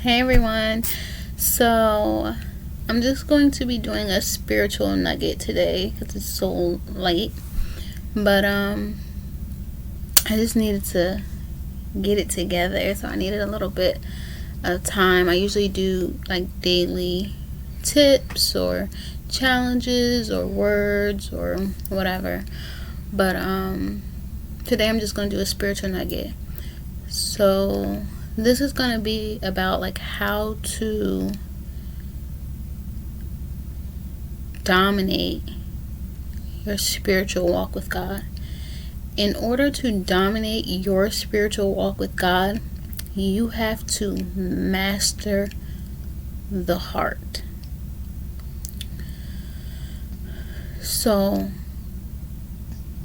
Hey everyone. So I'm just going to be doing a spiritual nugget today because it's so late. But I just needed to get it together, so I needed a little bit of time. I usually do like daily tips or challenges or words or whatever. But today I'm just going to do a spiritual nugget. So this is going to be about like how to dominate your spiritual walk with God. In order to dominate your spiritual walk with God, you have to master the heart. So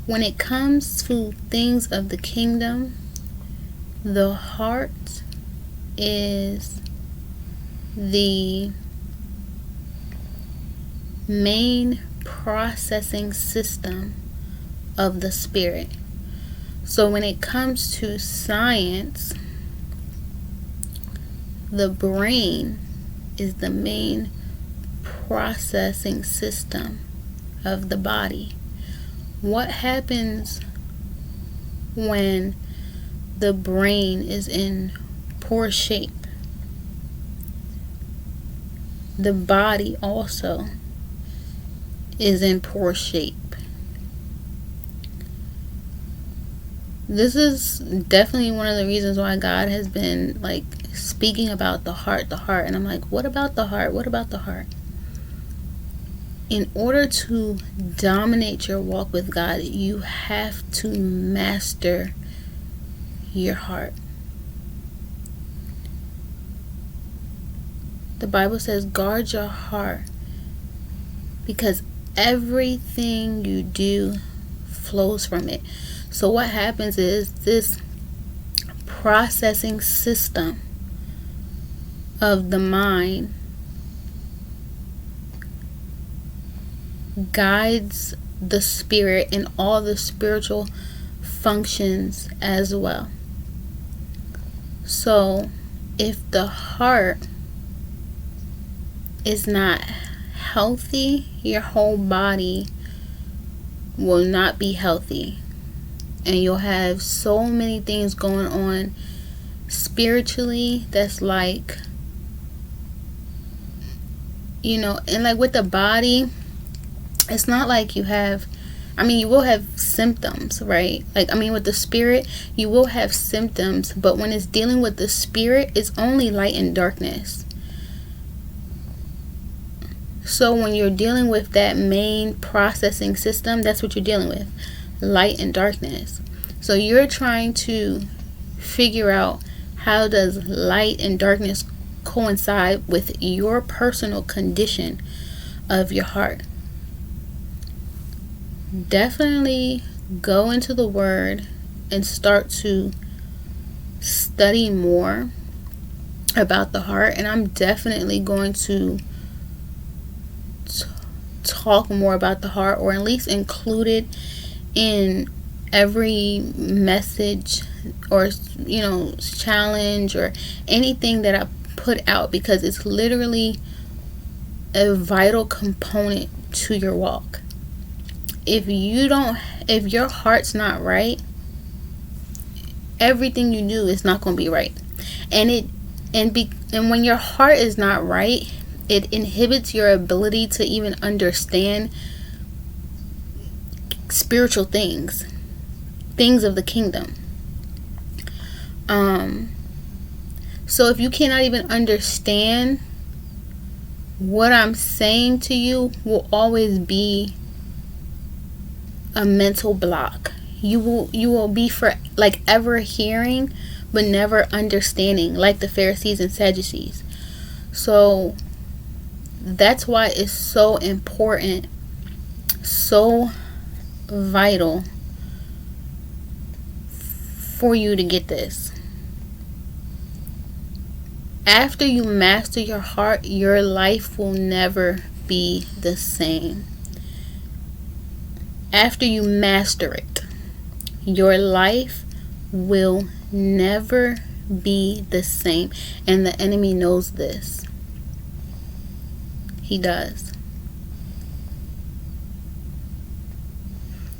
when it comes to things of the kingdom, the heart is the main processing system of the spirit. So when it comes to science, the brain is the main processing system of the body. What happens when the brain is in poor shape? The body also is in poor shape. This is definitely one of the reasons why God has been like speaking about the heart. And I'm like, what about the heart? What about the heart? In order to dominate your walk with God, you have to master your heart. The Bible says, guard your heart, because everything you do flows from it. So what happens is this processing system of the mind guides the spirit and all the spiritual functions as well. So if the heart is not healthy, your whole body will not be healthy. And you'll have so many things going on spiritually that's like, and like with the body, it's not like you will have symptoms, right? With the spirit, you will have symptoms, but when it's dealing with the spirit, it's only light and darkness. So when you're dealing with that main processing system, that's what you're dealing with, light and darkness. So you're trying to figure out, how does light and darkness coincide with your personal condition of your heart? Definitely go into the Word and start to study more about the heart. And I'm definitely going to talk more about the heart, or at least include it in every message or challenge or anything that I put out, because it's literally a vital component to your walk. If your heart's not right, everything you do is not going to be right. And when your heart is not right, it inhibits your ability to even understand spiritual things of the kingdom. So if you cannot even understand, what I'm saying to you will always be a mental block. You will be ever hearing but never understanding, like the Pharisees and Sadducees. So that's why it's so important, so vital for you to get this. After you master your heart, your life will never be the same. After you master it, your life will never be the same. And the enemy knows this. He does.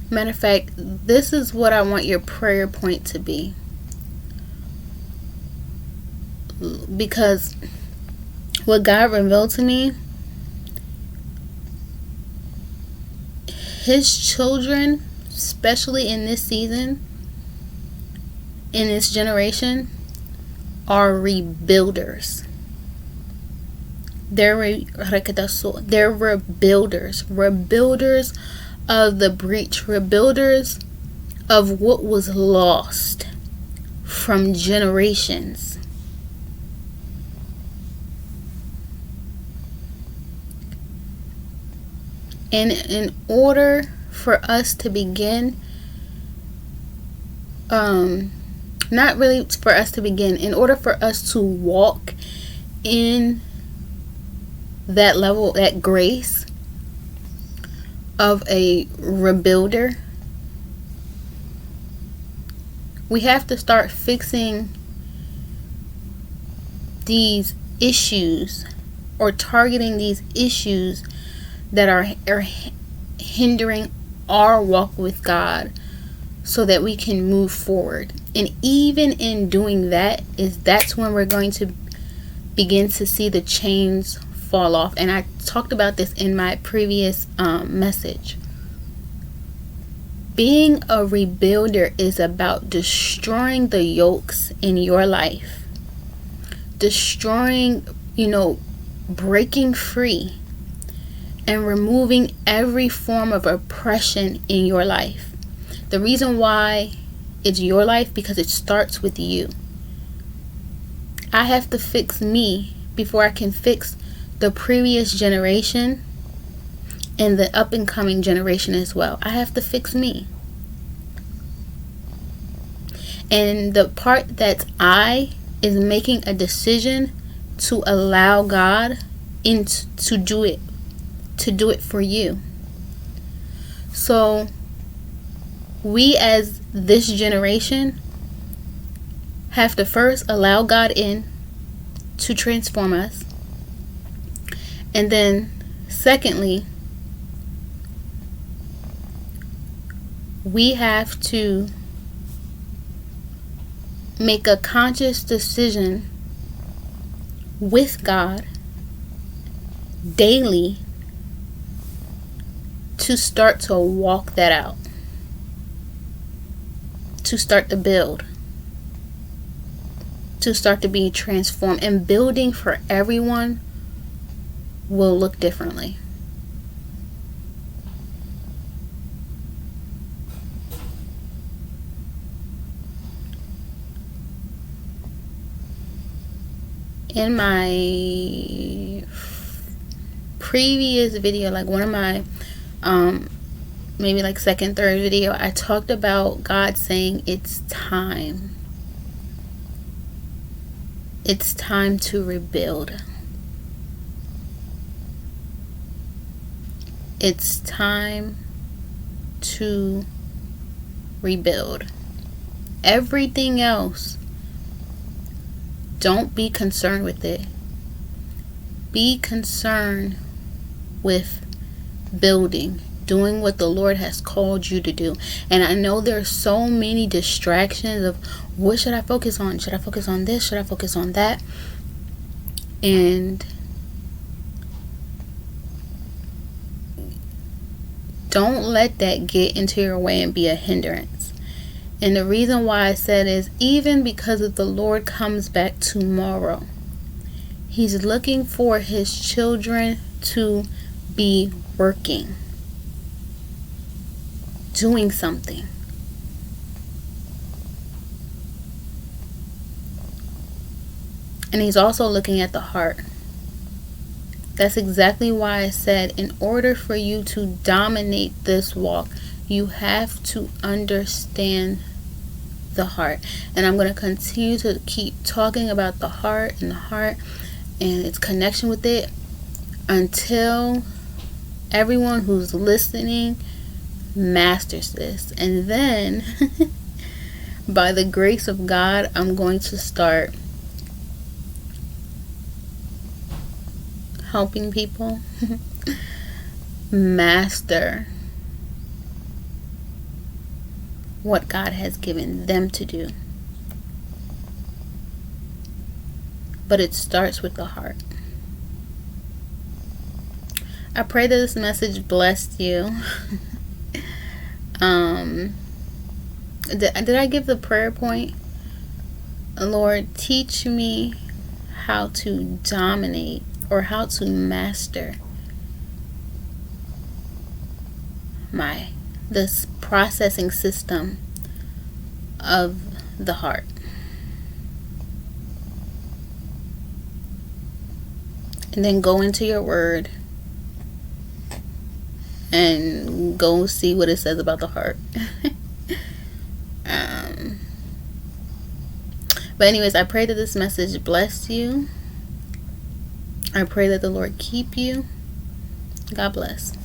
Matter of fact, this is what I want your prayer point to be. Because what God revealed to me, His children, especially in this season, in this generation, are rebuilders. They're rebuilders. Rebuilders of the breach. Rebuilders of what was lost from generations. And in order for us to begin, not really for us to begin, in order for us to walk in that level, that grace of a rebuilder, we have to start fixing these issues, or targeting these issues that are hindering our walk with God, so that we can move forward. And even in doing that, that's when we're going to begin to see the chains fall off. And I talked about this in my previous message. Being a rebuilder is about destroying the yokes in your life, destroying, breaking free, and removing every form of oppression in your life. The reason why it's your life, because it starts with you. I have to fix me before I can fix the previous generation and the up and coming generation as well. I have to fix me. And the part that I is making a decision to allow God to do it for you. So we as this generation have to first allow God in to transform us. And then secondly, we have to make a conscious decision with God daily to start to walk that out, to start to build, to start to be transformed. And building for everyone will look differently. In my previous video, like one of my maybe like second, third video, I talked about God saying it's time. It's time to rebuild. It's time to rebuild. Everything else, don't be concerned with it. Be concerned with building, doing what the Lord has called you to do. And I know there's so many distractions of what should I focus on? Should I focus on this? Should I focus on that? And don't let that get into your way and be a hindrance. And the reason why I said is, even because if the Lord comes back tomorrow, He's looking for His children to be working, doing something. And He's also looking at the heart. That's exactly why I said, in order for you to dominate this walk, you have to understand the heart. And I'm going to continue to keep talking about the heart and its connection with it until everyone who's listening masters this. And then By the grace of God, I'm going to start helping people master what God has given them to do. But it starts with the heart. I pray that this message blessed you. Did I give the prayer point? Lord, teach me how to dominate or how to master this processing system of the heart. And then go into your word and go see what it says about the heart. But anyways, I pray that this message bless you. I pray that the Lord keep you. God bless.